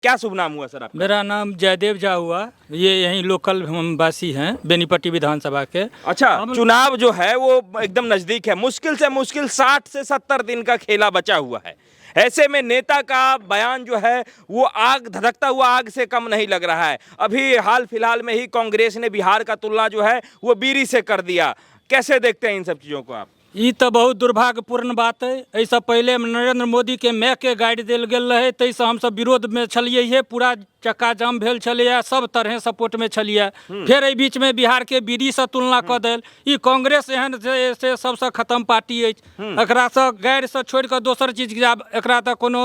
क्या शुभ नाम हुआ सर आपका? मेरा नाम जयदेव झा हुआ। ये यहीं लोकल हम वासी हैं बेनीपट्टी विधानसभा के। अच्छा, चुनाव जो है वो एकदम नजदीक है, मुश्किल से मुश्किल 60 से 70 दिन का खेला बचा हुआ है। ऐसे में नेता का बयान जो है वो आग, धधकता हुआ आग से कम नहीं लग रहा है। अभी हाल फिलहाल में ही कांग्रेस ने बिहार का तुलना जो है वो बीरी से कर दिया। कैसे देखते हैं इन सब चीज़ों को आप? ये तो बहुत दुर्भाग्यपूर्ण बात है। ऐसा पहले नरेंद्र मोदी के मै के गाइड देल गेल रहे, ताहिसँ हमसब विरोध में छलिए है, पूरा चक्का जाम भेल छलिए, सब तरह सपोर्ट में छलिए। फिर एहि बीच में बिहार के बीडी से तुलना कऽ देल। ई कांग्रेस एहन से सबसे खत्म पार्टी अछि। एकरा से गैर से छोड़ कऽ दोसर चीज के आब एकरा तऽ कोनो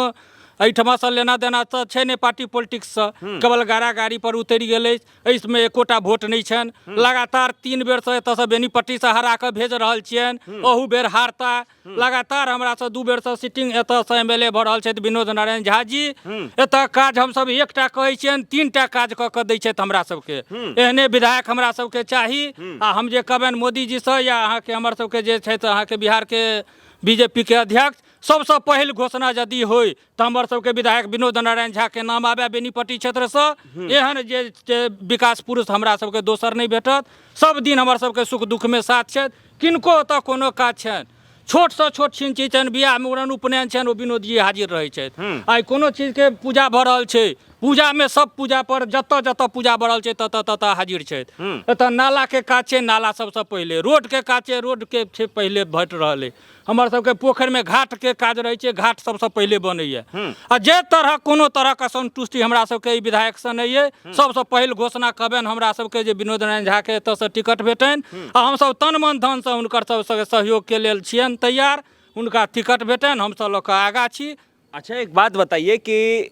एहिठमा से लेना देना तऽ छै नहि पार्टी पॉलिटिक्स से, केवल गाड़ी पर उतरि गेल अछि। इसमें एकोटा वोट नहीं छन। लगातार 3 बेर से एतऽ से बेनीपट्टी से हरा कऽ भेज रहल छियनि, ओहू बेर हारता। लगातार हमरा से 2 बेर से सिटिंग एतऽ से एमएलए भऽ रहल छथि विनोद नारायण झा जी। एतऽ काज हमसब एकटा कहै छियनि, 3टा काज कऽ कऽ दै छथि हमरा सबके। एहने विधायक हमरा सबके चाही। आ हम जे कहबनि मोदी जी से या अहाँके हमर सबके जे छथि अहाँके बिहार के बीजेपी के अध्यक्ष, सबसे पहिल घोषणा यदि होय तो हमर सबके विधायक विनोद नारायण झा के नाम आवे बेनीपट्टी क्षेत्र से। एहन जे विकास पुरुष हमरा सबके दोसर नहीं भेटत। सब दिन हमर सबके सुख दुख में साथ छथि। किनको ओतऽ कोनो काज छनि, छोट से छोट चीज छनि, बियाह मुड़न उपनयन छनि, ओ विनोद जी हाजिर रहै छथि। आइ कोनो चीज के पूजा भऽ रहल छै, पूजा में सब पूजा पर जतऽ जतऽ पूजा भऽ रहल छै ततऽ ततऽ हाजिर छथि। एतऽ नाला के काज छै, नाला सबसे पहिले, रोड के काज छै, रोड के छै पहिले भेट रहल है। हमर सबके पोखरि में घाट के काज रहै छै, घाट सबसे पहिले बनैया। आ जे तरह कोनो तरह के असंतुष्टि हमरा सबके विधायक से नहीं है, सबसे पहिल घोषणा करबनि हमरा सबके जे विनोद नारायण झा के एतऽ से टिकट भेटनि। आ हमसब तन मन धन से हुनकर सब सहयोग के लेल छियनि तैयार। हुनका टिकट भेटनि, हमसब लऽ कऽ आगाँ छी। अच्छा, एक बात बताइए कि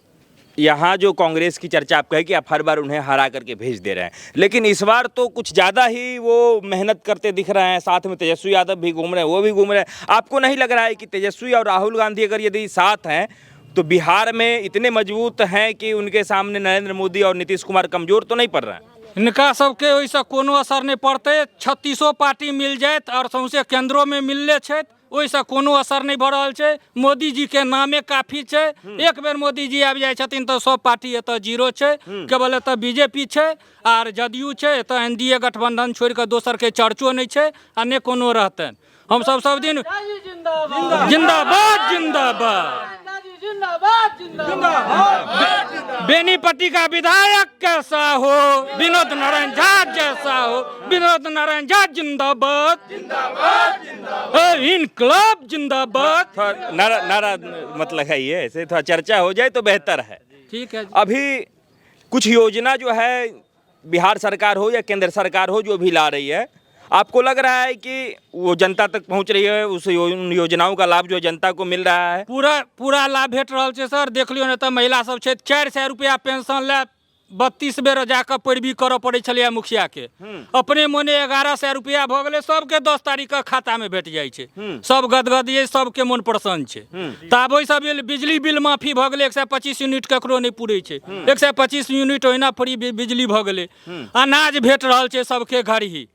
यहाँ जो कांग्रेस की चर्चा आप कहे कि आप हर बार उन्हें हरा करके भेज दे रहे हैं, लेकिन इस बार तो कुछ ज़्यादा ही वो मेहनत करते दिख रहे हैं। साथ में तेजस्वी यादव भी घूम रहे हैं, वो भी घूम रहे हैं। आपको नहीं लग रहा है कि तेजस्वी और राहुल गांधी अगर यदि साथ हैं तो बिहार में इतने मजबूत हैं कि उनके सामने नरेंद्र मोदी और नीतीश कुमार कमजोर तो नहीं पड़ रहे हैं? इनका सबके ओहिसँ कोनो असर नहीं पड़ते। 36 पार्टी मिल जायत और सौंसे केंद्रों में मिलले छथि, ओहिसँ कोनो असर नहीं भऽ रहल छै। मोदी जी के नामे काफी छै। एक बेर मोदी जी आबि जाइ छथिन तऽ सब पार्टी एतऽ जीरो छै। केवल एतऽ बीजेपी छै और जदयू छै। एतऽ एनडीए गठबंधन छोड़ कऽ दोसर के चर्चो नहीं छै आ ने कोनो रहतनि। हम सब दिन जिंदाबाद जिंदाबाद बेनीपट्टी का विधायक कैसा हो, विनोद नारायण झा जैसा हो। विनोद नारायण झा जिंदाबाद जिंदाबाद, इनकलाब जिंदाबाद। नारा मतलब है ये, ऐसे थोड़ा चर्चा हो जाए तो बेहतर है। ठीक है। अभी कुछ योजना जो है बिहार सरकार हो या केंद्र सरकार हो जो भी ला रही है, आपको लग रहा है कि वो जनता तक पहुंच रही है, उस योजनाओं का लाभ जो जनता को मिल रहा है? पूरा लाभ भेट रहल छै सर। देख लियो ने, तऽ महिला सब छै 400 रुपया पेंशन ले 32 बेर जाकर पैरवी करऽ पड़े छलै मुखिया के। अपने मोने 1100 रुपया भऽ गेलै, सबके 10 तारीख के खाता में भेट जाइ छै। सब गदगदिये, सबके मन प्रसन्न छै। तब ओहि सब बिजली बिल माफी भऽ गेलै, 125 यूनिट ककरो नहीं पूरे छै। 125 यूनिट ओहिना फ्री बिजली भऽ गेलै। अनाज भेट रहल छै सबके घर ही,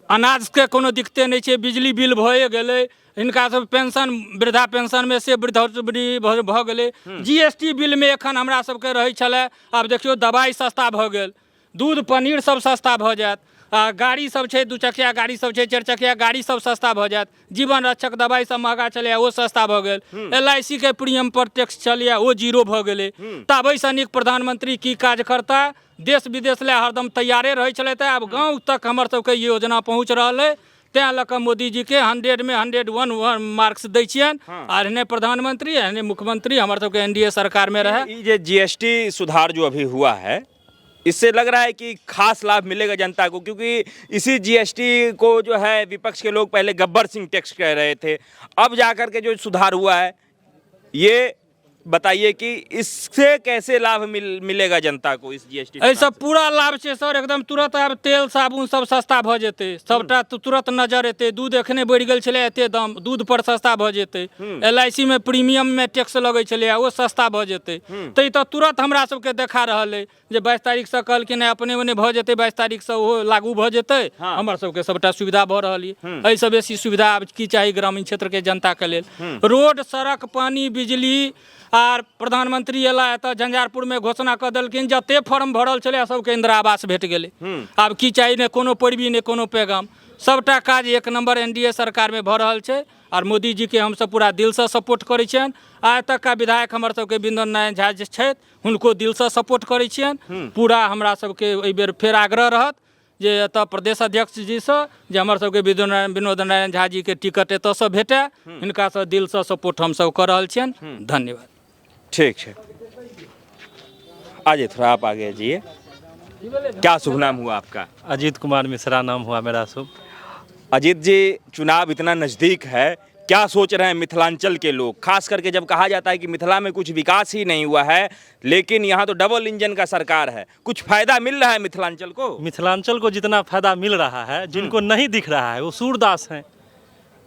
अनाज के कोनो दिक्कते नहीं छै। बिजली बिल भए गेलै, इनका सब पेंशन, वृद्धा पेंशन में से वृद्धि भऽ गेलै। जीएसटी बिल में एखन हमरा सबके रहै छलै, आब देखियो दवाई सस्ता भऽ गेल, दूध पनीर सब सस्ता भऽ जायत। आ गाड़ी सब छै, 2 चकिया गाड़ी सब छै, 4 चकिया गाड़ी सब सस्ता भऽ जायत। जीवन रक्षक दवाई सब महगा छलै, वो सस्ता भऽ गेल। LIC के प्रीमियम पर टैक्स छलै, वो जीरो भऽ गेलै। तब एहिसँ नीक प्रधानमंत्री की काज करता? देश विदेश ले हरदम तैयारे रहै छलै। आब गाँव तक हमर सबके योजना पहुँच रहल है। तैं लऽ कऽ मोदी जी के 100 में 101 मार्क्स दै छियनि। और ने प्रधानमंत्री ने मुख्यमंत्री हमर सबके एनडीए सरकार में रहे। ये जीएसटी सुधार जो अभी हुआ है, इससे लग रहा है कि खास लाभ मिलेगा जनता को, क्योंकि इसी जीएसटी को जो है विपक्ष के लोग पहले गब्बर सिंह टैक्स कह रहे थे। अब जाकर के जो सुधार हुआ है, ये बताइए कि इससे कैसे लाभ मिलेगा जनता को इस जीएसटी? ऐसा पूरा लाभ छै सर, एकदम तुरंत। आब तेल साबुन सब सस्ता भऽ जेतै, सबटा तुरंत नजर एतै। दूध एखने बढ़ि गेल छलै एते दाम, दूध पर सस्ता भऽ जेतै। LIC में प्रीमियम में टैक्स लगै छलै, वो सस्ता भऽ जेतै। तऽ ई तऽ तुरंत हमरा सबके देखा रहल है जे 22 तारीख से कहलखिन अपने मने भऽ जेतै, 22 तारीख से ओहो लागू भऽ जेतै। हमर सबके सबटा सुविधा भऽ रहल है। एहिसँ बेसी सुविधा आब की चाही ग्रामीण क्षेत्र के जनता के लेल? रोड, सड़क, पानी, बिजली आर प्रधानमंत्री एला एतऽ झंझारपुर में घोषणा कऽ देलखिन जते फॉर्म भरल छलै सबके इंदिरा आवास भेट गेलै। आब की चाही, ने कोनो पैरवी ने कोनो पैगाम, सबटा काज एक नंबर एनडीए सरकार में भऽ रहल छै। और मोदी जी के हमसब पूरा दिल से सपोर्ट करै छियनि। आ एतुका विधायक हमर सबके बिंदन नारायण झा जे छथि हुनको दिल से सपोर्ट करै छियनि। पूरा हमरा सबके एहि बेर फेर आग्रह रहत जे एतऽ प्रदेश अध्यक्ष जी से जे हमर सबके विनोद नारायण झा जी के टिकट एतऽ से भेटै, हिनका से दिल से सपोर्ट हमसब कऽ रहल छियनि। धन्यवाद। ठीक है, आइए थोड़ा आप आगे जाइए। क्या शुभ नाम हुआ आपका? अजीत कुमार मिश्रा नाम हुआ मेरा शुभ। अजीत जी, चुनाव इतना नज़दीक है, क्या सोच रहे हैं मिथिलांचल के लोग, खास करके जब कहा जाता है कि मिथिला में कुछ विकास ही नहीं हुआ है, लेकिन यहाँ तो डबल इंजन का सरकार है, कुछ फायदा मिल रहा है मिथिलांचल को? मिथिलांचल को जितना फायदा मिल रहा है, जिनको नहीं दिख रहा है वो सूरदास हैं।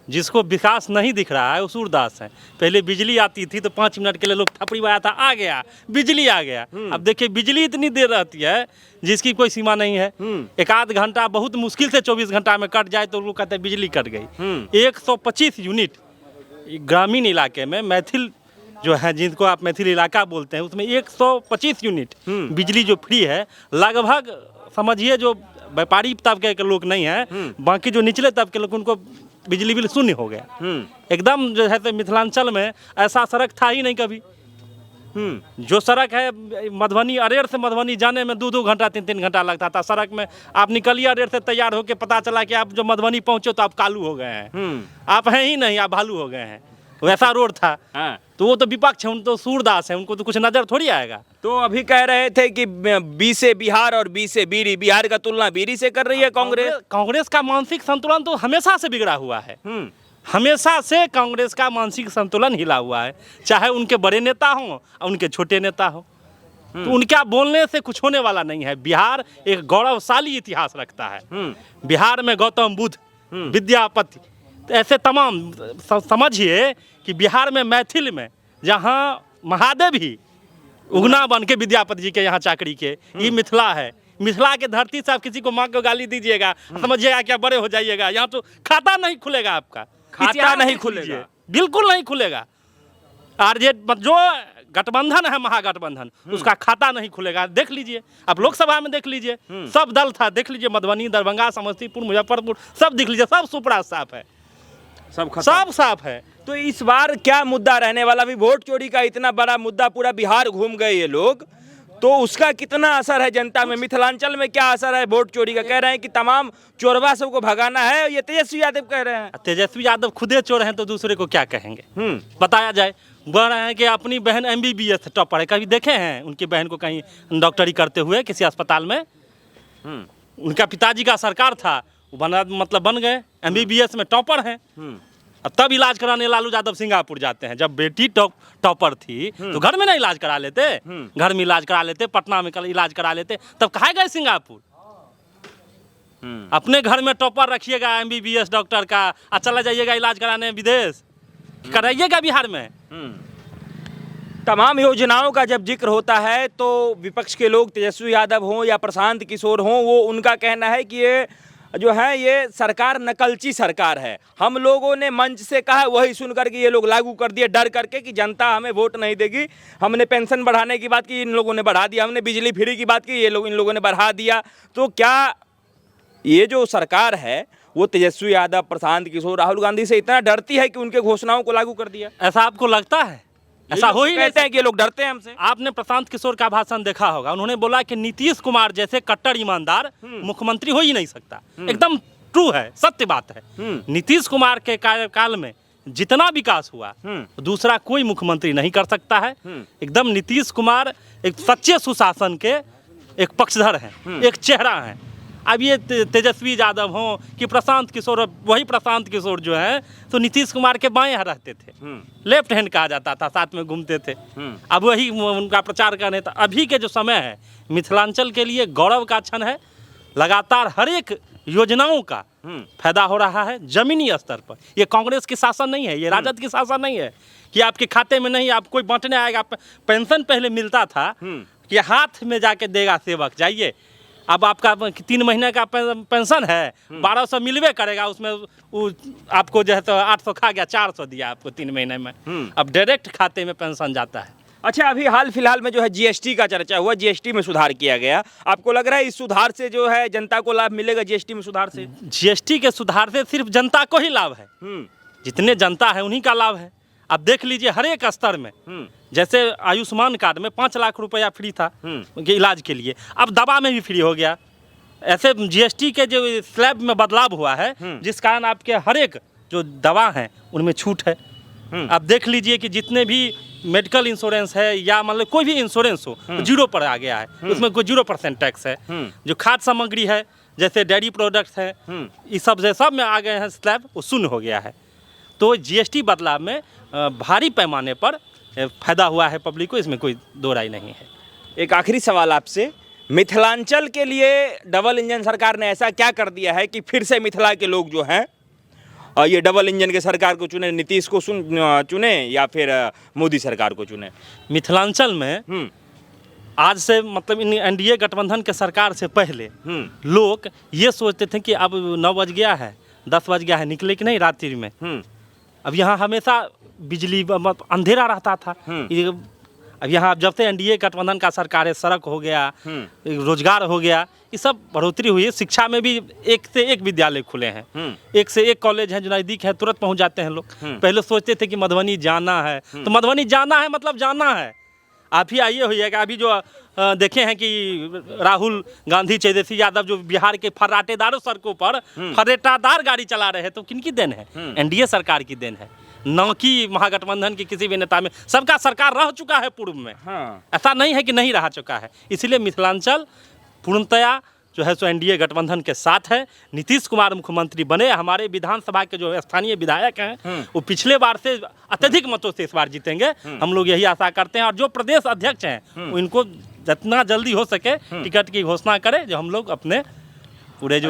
जिसको विकास नहीं दिख रहा है वो सूरदास हैं। पहले बिजली आती थी तो 5 मिनट के लिए लोग थपड़ी बजाया था, आ गया बिजली आ गया। अब देखिए बिजली इतनी देर रहती है जिसकी कोई सीमा नहीं है। एक आध घंटा बहुत मुश्किल से 24 घंटा में कट जाए तो लोग कहते हैं बिजली कट गई। 125 यूनिट ग्रामीण इलाके में, मैथिल जो है जिनको आप मैथिल इलाका बोलते हैं, उसमें 125 यूनिट बिजली जो फ्री है। लगभग समझिए जो व्यापारी तबके के लोग नहीं हैं, बाकी जो निचले तबके के लोग, उनको बिजली बिल शून्य हो गया एकदम। जो है तो मिथिलांचल में ऐसा सड़क था ही नहीं कभी। जो सड़क है मधुबनी, अरेर से मधुबनी जाने में 2-2 घंटा 3-3 घंटा लगता था। सड़क में आप निकलिए अरेर से, तैयार होके पता चला कि आप जो मधुबनी पहुंचे तो आप कालू हो गए हैं। आप हैं ही नहीं, आप भालू हो गए हैं। वैसा रोड था। तो वो तो विपक्ष है, उन तो सूरदास है, उनको तो कुछ नजर थोड़ी आएगा। तो अभी कह रहे थे कि बी से बिहार और बी से बीरी, बिहार का तुलना बीरी से कर रही है कांग्रेस। कांग्रेस का मानसिक संतुलन तो हमेशा से बिगड़ा हुआ है। हमेशा से कांग्रेस का मानसिक संतुलन हिला हुआ है, चाहे उनके बड़े नेता हों और उनके छोटे नेता हों। तो उनका बोलने से कुछ होने वाला नहीं है। बिहार एक गौरवशाली इतिहास रखता है। बिहार में गौतम बुद्ध, विद्यापति, ऐसे तमाम समझिए कि बिहार में मैथिल में जहाँ महादेव ही उगना बन के विद्यापति जी के यहाँ चाकरी के, ये मिथिला है। मिथिला के धरती से आप किसी को माँ को गाली दीजिएगा, समझिएगा क्या बड़े हो जाइएगा। यहाँ तो खाता नहीं खुलेगा, आपका खाता नहीं खुलेगा, बिल्कुल नहीं खुलेगा। आरजेडी जो गठबंधन है, महागठबंधन, उसका खाता नहीं खुलेगा। देख लीजिए आप, लोकसभा में देख लीजिए, सब दल था, देख लीजिए मधुबनी, दरभंगा, समस्तीपुर, मुजफ्फरपुर, सब देख लीजिए, सब सुपड़ा साफ है, सब साफ है। तो इस बार क्या मुद्दा रहने वाला? भी वोट चोरी का इतना बड़ा मुद्दा, पूरा बिहार घूम गए ये लोग, तो उसका कितना असर है जनता में? मिथिलांचल में क्या असर है वोट चोरी का? कह रहे हैं कि तमाम चोरवा सबको भगाना है, ये तेजस्वी यादव कह रहे हैं। तेजस्वी यादव खुदे चोर हैं तो दूसरे को क्या कहेंगे? बताया जाए। बोल रहे हैं कि अपनी बहन MBBS टॉपर है। कभी देखे हैं उनकी बहन को कहीं डॉक्टरी करते हुए किसी अस्पताल में? उनका पिताजी का सरकार था, वो बन गए MBBS में टॉपर हैं। अब तब इलाज कराने लालू यादव सिंगापुर जाते हैं। जब बेटी टॉपर थी तो घर में ना इलाज करा लेते, घर में इलाज करा लेते, पटना में इलाज करा लेते, तब कहाँ गए सिंगापुर? अपने घर में टॉपर रखिएगा MBBS डॉक्टर का, और चला जाइएगा इलाज कराने विदेश, कराइएगा बिहार में। तमाम योजनाओं का जब जिक्र होता है तो विपक्ष के लोग, तेजस्वी यादव हों या प्रशांत किशोर हों, वो उनका कहना है कि ये जो है ये सरकार नकलची सरकार है। हम लोगों ने मंच से कहा, वही सुनकर के ये लोग लागू कर दिए, डर करके कि जनता हमें वोट नहीं देगी। हमने पेंशन बढ़ाने की बात की, इन लोगों ने बढ़ा दिया। हमने बिजली फ्री की बात की, इन लोगों ने बढ़ा दिया। तो क्या ये जो सरकार है वो तेजस्वी यादव, प्रशांत किशोर, राहुल गांधी से इतना डरती है कि उनके घोषणाओं को लागू कर दिया? ऐसा आपको लगता है? ऐसा हो ही कहते हैं कि ये लोग डरते हैं हमसे। आपने प्रशांत किशोर का भाषण देखा होगा, उन्होंने बोला कि नीतीश कुमार जैसे कट्टर ईमानदार मुख्यमंत्री हो ही नहीं सकता। एकदम ट्रू है, सत्य बात है। नीतीश कुमार के कार्यकाल में जितना विकास हुआ दूसरा कोई मुख्यमंत्री नहीं कर सकता है। एकदम नीतीश कुमार एक सच्चे सुशासन के एक पक्षधर हैं, एक चेहरा हैं। अब ये तेजस्वी यादव हों कि प्रशांत किशोर, वही प्रशांत किशोर जो है तो नीतीश कुमार के बाएं रहते थे, लेफ्ट हैंड कहा जाता था, साथ में घूमते थे। अब वही उनका प्रचार करने था। अभी के जो समय है मिथिलांचल के लिए गौरव का क्षण है। लगातार हर एक योजनाओं का फायदा हो रहा है जमीनी स्तर पर। ये कांग्रेस की शासन नहीं है, ये राजद की शासन नहीं है कि आपके खाते में नहीं, आप कोई बांटने आएगा। पेंशन पहले मिलता था कि हाथ में जाके देगा सेवक, जाइए। अब आपका 3 महीने का पेंशन है, 1200 मिलवे करेगा, उसमें आपको जो है तो 800 खा गया, 400 दिया आपको 3 महीने में। अब डायरेक्ट खाते में पेंशन जाता है। अच्छा, अभी हाल फिलहाल में जो है जीएसटी का चर्चा हुआ, जीएसटी में सुधार किया गया। आपको लग रहा है इस सुधार से जो है जनता को लाभ मिलेगा? जीएसटी में सुधार से जीएसटी के सुधार से सिर्फ जनता को ही लाभ है, जितने जनता है उन्हीं का लाभ है। अब देख लीजिए हर एक स्तर में, जैसे आयुष्मान कार्ड में 5 लाख रुपया फ्री था उनके इलाज के लिए, अब दवा में भी फ्री हो गया। ऐसे जीएसटी के जो स्लैब में बदलाव हुआ है, जिस कारण आपके हर एक जो दवा हैं उनमें छूट है। आप देख लीजिए कि जितने भी मेडिकल इंश्योरेंस है या मतलब कोई भी इंश्योरेंस हो, तो 0 पर आ गया है, उसमें कोई 0% टैक्स है। जो खाद्य सामग्री है, जैसे डेयरी प्रोडक्ट्स है, इस सब में आ गए हैं स्लैब, वो शून्य हो गया है। तो जीएसटी बदलाव में भारी पैमाने पर फायदा हुआ है पब्लिक को, इसमें कोई दो राय नहीं है। एक आखिरी सवाल आपसे, मिथिलांचल के लिए डबल इंजन सरकार ने ऐसा क्या कर दिया है कि फिर से मिथिला के लोग जो हैं ये डबल इंजन के सरकार को चुने, नीतीश को चुने या फिर मोदी सरकार को चुने? मिथिलांचल में आज से मतलब इन एनडीए गठबंधन के सरकार से पहले लोग ये सोचते थे कि अब 9 बज गया है, 10 बज गया है, निकले कि नहीं रात्रि में। अब यहाँ हमेशा बिजली अंधेरा रहता था। अब यहाँ जब से एनडीए गठबंधन का सरकार है, सड़क हो गया, रोजगार हो गया, ये सब बढ़ोतरी हुई है। शिक्षा में भी एक से एक विद्यालय खुले हैं, एक से एक कॉलेज है जो नज़दीक है, तुरंत पहुँच जाते हैं लोग। पहले सोचते थे कि मधुबनी जाना है, तो मधुबनी जाना है मतलब जाना है। आप ही आइए होइएगा, अभी जो देखे हैं कि राहुल गांधी, तेजस्वी यादव जो बिहार के फर्राटेदारों सड़कों पर फर्राटेदार गाड़ी चला रहे हैं, तो किनकी देन है? एनडीए सरकार की देन है, न कि महागठबंधन की किसी भी नेता में। सबका सरकार रह चुका है पूर्व में, ऐसा नहीं है कि नहीं रह चुका है। इसलिए मिथिलांचल पूर्णतया जो है सो एनडीए गठबंधन के साथ है। नीतीश कुमार मुख्यमंत्री बने। हमारे विधानसभा के जो स्थानीय विधायक हैं वो पिछले बार से अत्यधिक मतों से इस बार जीतेंगे, हम लोग यही आशा करते हैं। और जो प्रदेश अध्यक्ष हैं उनको जितना जल्दी हो सके टिकट की घोषणा करें, जो हम लोग अपने पूरे जो